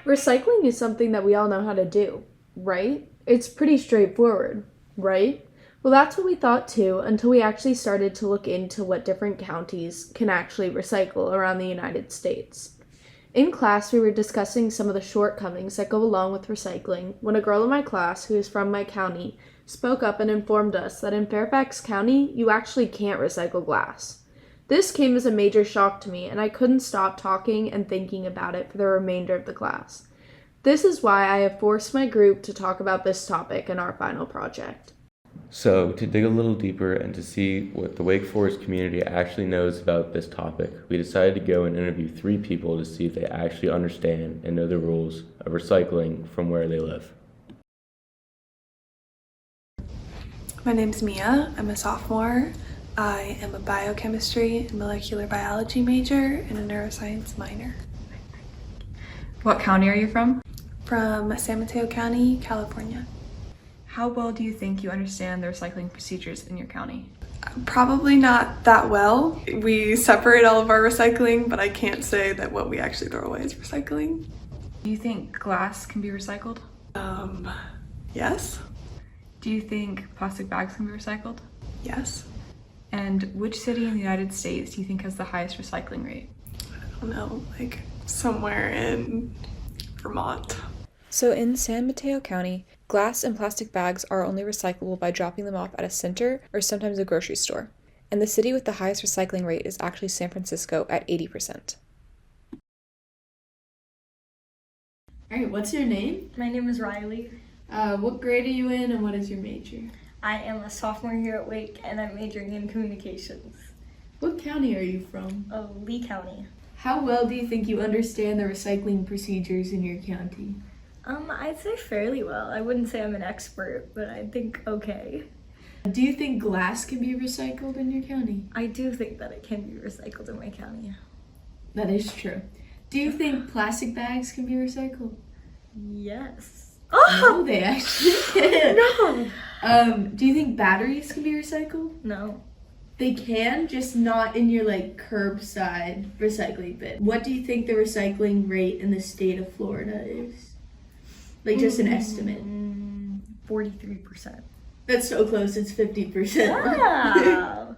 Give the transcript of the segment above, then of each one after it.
Recycling is something that we all know how to do, right? It's pretty straightforward, right? Well, that's what we thought too until we actually started to look into what different counties can actually recycle around the United States. In class, we were discussing some of the shortcomings that go along with recycling when a girl in my class, who is from my county, spoke up and informed us that in Fairfax County, you actually can't recycle glass. This came as a major shock to me, and I couldn't stop talking and thinking about it for the remainder of the class. This is why I have forced my group to talk about this topic in our final project. So, to dig a little deeper and to see what the Wake Forest community actually knows about this topic, we decided to go and interview 3 people to see if they actually understand and know the rules of recycling from where they live. My name's Mia. I'm a sophomore. I am a biochemistry and molecular biology major and a neuroscience minor. What county are you from? From San Mateo County, California. How well do you think you understand the recycling procedures in your county? Probably not that well. We separate all of our recycling, but I can't say that what we actually throw away is recycling. Do you think glass can be recycled? Yes. Do you think plastic bags can be recycled? Yes. And which city in the United States do you think has the highest recycling rate? I don't know, like somewhere in Vermont. So in San Mateo County, glass and plastic bags are only recyclable by dropping them off at a center or sometimes a grocery store. And the city with the highest recycling rate is actually San Francisco at 80%. All right, what's your name? My name is Riley. What grade are you in and what is your major? I am a sophomore here at Wake and I'm majoring in communications. What county are you from? Lee County. How well do you think you understand the recycling procedures in your county? I'd say fairly well. I wouldn't say I'm an expert, but I think okay. Do you think glass can be recycled in your county? I do think that it can be recycled in my county. That is true. Do you think plastic bags can be recycled? Yes. No, they actually can. No! Do you think batteries can be recycled? No. They can, just not in your curbside recycling bin. What do you think the recycling rate in the state of Florida is? Just an estimate. 43%. That's so close, it's 50%. Wow!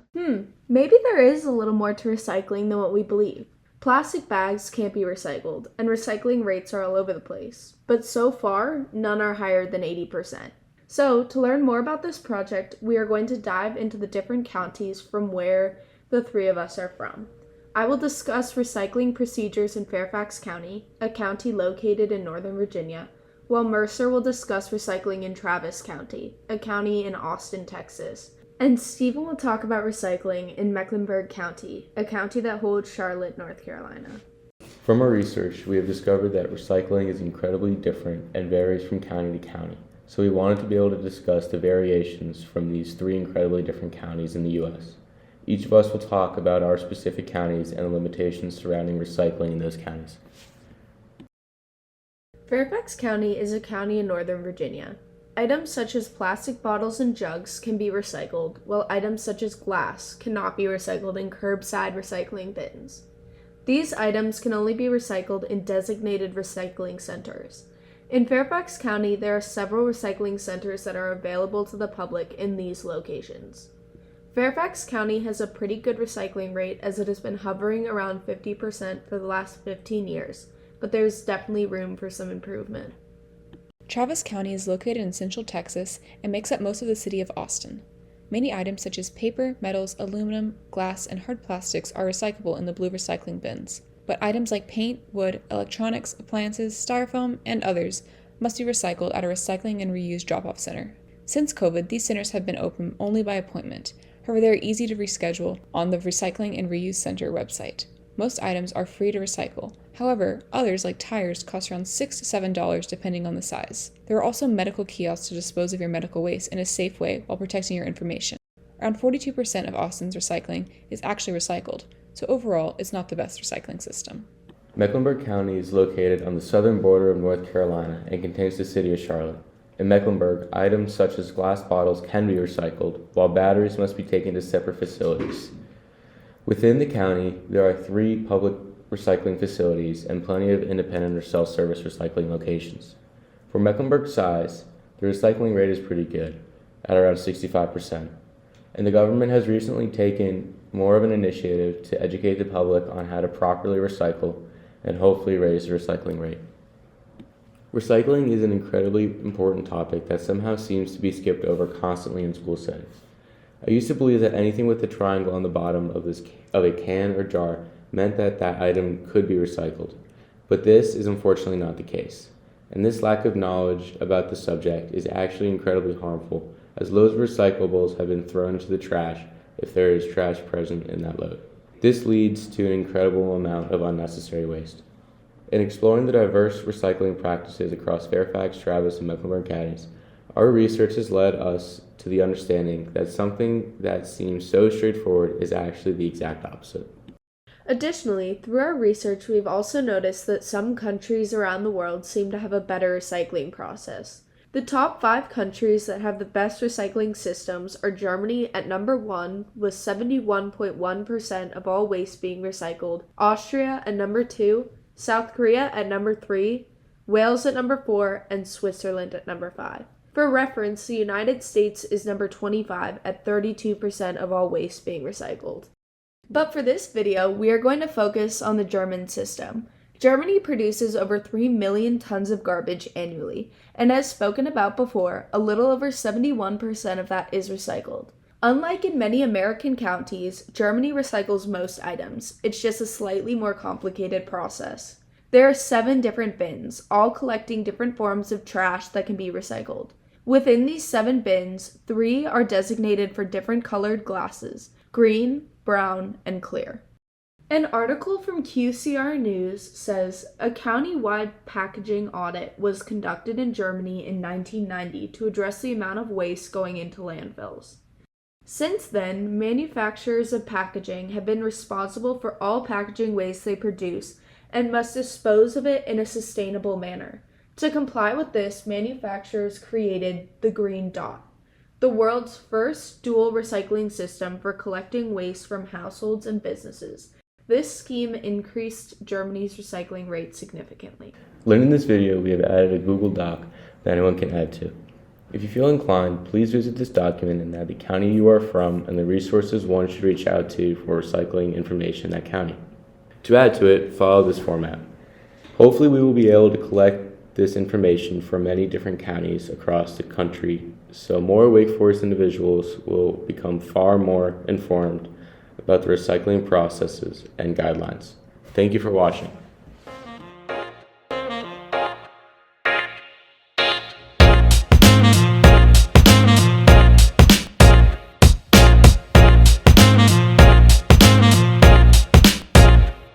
Maybe there is a little more to recycling than what we believe. Plastic bags can't be recycled, and recycling rates are all over the place. But so far, none are higher than 80%. So, to learn more about this project, we are going to dive into the different counties from where the 3 of us are from. I will discuss recycling procedures in Fairfax County, a county located in Northern Virginia, while Mercer will discuss recycling in Travis County, a county in Austin, Texas. And Stephen will talk about recycling in Mecklenburg County, a county that holds Charlotte, North Carolina. From our research, we have discovered that recycling is incredibly different and varies from county to county. So we wanted to be able to discuss the variations from these 3 incredibly different counties in the U.S. Each of us will talk about our specific counties and the limitations surrounding recycling in those counties. Fairfax County is a county in Northern Virginia. Items such as plastic bottles and jugs can be recycled, while items such as glass cannot be recycled in curbside recycling bins. These items can only be recycled in designated recycling centers. In Fairfax County, there are several recycling centers that are available to the public in these locations. Fairfax County has a pretty good recycling rate as it has been hovering around 50% for the last 15 years, but there's definitely room for some improvement. Travis County is located in central Texas and makes up most of the city of Austin. Many items such as paper, metals, aluminum, glass, and hard plastics are recyclable in the blue recycling bins, but items like paint, wood, electronics, appliances, styrofoam, and others must be recycled at a recycling and reuse drop-off center. Since COVID, these centers have been open only by appointment. However, they are easy to reschedule on the Recycling and Reuse Center website. Most items are free to recycle. However, others, like tires, cost around $6 to $7 depending on the size. There are also medical kiosks to dispose of your medical waste in a safe way while protecting your information. Around 42% of Austin's recycling is actually recycled, so overall, it's not the best recycling system. Mecklenburg County is located on the southern border of North Carolina and contains the city of Charlotte. In Mecklenburg, items such as glass bottles can be recycled, while batteries must be taken to separate facilities. Within the county, there are 3 public recycling facilities and plenty of independent or self-service recycling locations. For Mecklenburg's size, the recycling rate is pretty good, at around 65%, and the government has recently taken more of an initiative to educate the public on how to properly recycle and hopefully raise the recycling rate. Recycling is an incredibly important topic that somehow seems to be skipped over constantly in school settings. I used to believe that anything with a triangle on the bottom of a can or jar meant that that item could be recycled, but this is unfortunately not the case. And this lack of knowledge about the subject is actually incredibly harmful, as loads of recyclables have been thrown into the trash if there is trash present in that load. This leads to an incredible amount of unnecessary waste. In exploring the diverse recycling practices across Fairfax, Travis, and Mecklenburg counties, our research has led us to the understanding that something that seems so straightforward is actually the exact opposite. Additionally, through our research, we've also noticed that some countries around the world seem to have a better recycling process. The top 5 countries that have the best recycling systems are Germany at number 1 with 71.1% of all waste being recycled, Austria at number 2, South Korea at number 3, Wales at number 4, and Switzerland at number 5. For reference, the United States is number 25 at 32% of all waste being recycled. But for this video, we are going to focus on the German system. Germany produces over 3 million tons of garbage annually, and as spoken about before, a little over 71% of that is recycled. Unlike in many American counties, Germany recycles most items. It's just a slightly more complicated process. There are 7 different bins, all collecting different forms of trash that can be recycled. Within these 7 bins, 3 are designated for different colored glasses: green, brown, and clear. An article from QCR News says a county-wide packaging audit was conducted in Germany in 1990 to address the amount of waste going into landfills. Since then, manufacturers of packaging have been responsible for all packaging waste they produce and must dispose of it in a sustainable manner. To comply with this, manufacturers created the Green Dot, the world's first dual recycling system for collecting waste from households and businesses. This scheme increased Germany's recycling rate significantly. Linked in this video, we have added a Google Doc that anyone can add to. If you feel inclined, please visit this document and add the county you are from and the resources one should reach out to for recycling information in that county. To add to it, follow this format. Hopefully we will be able to collect this information from many different counties across the country, so more Wake Forest individuals will become far more informed about the recycling processes and guidelines. Thank you for watching.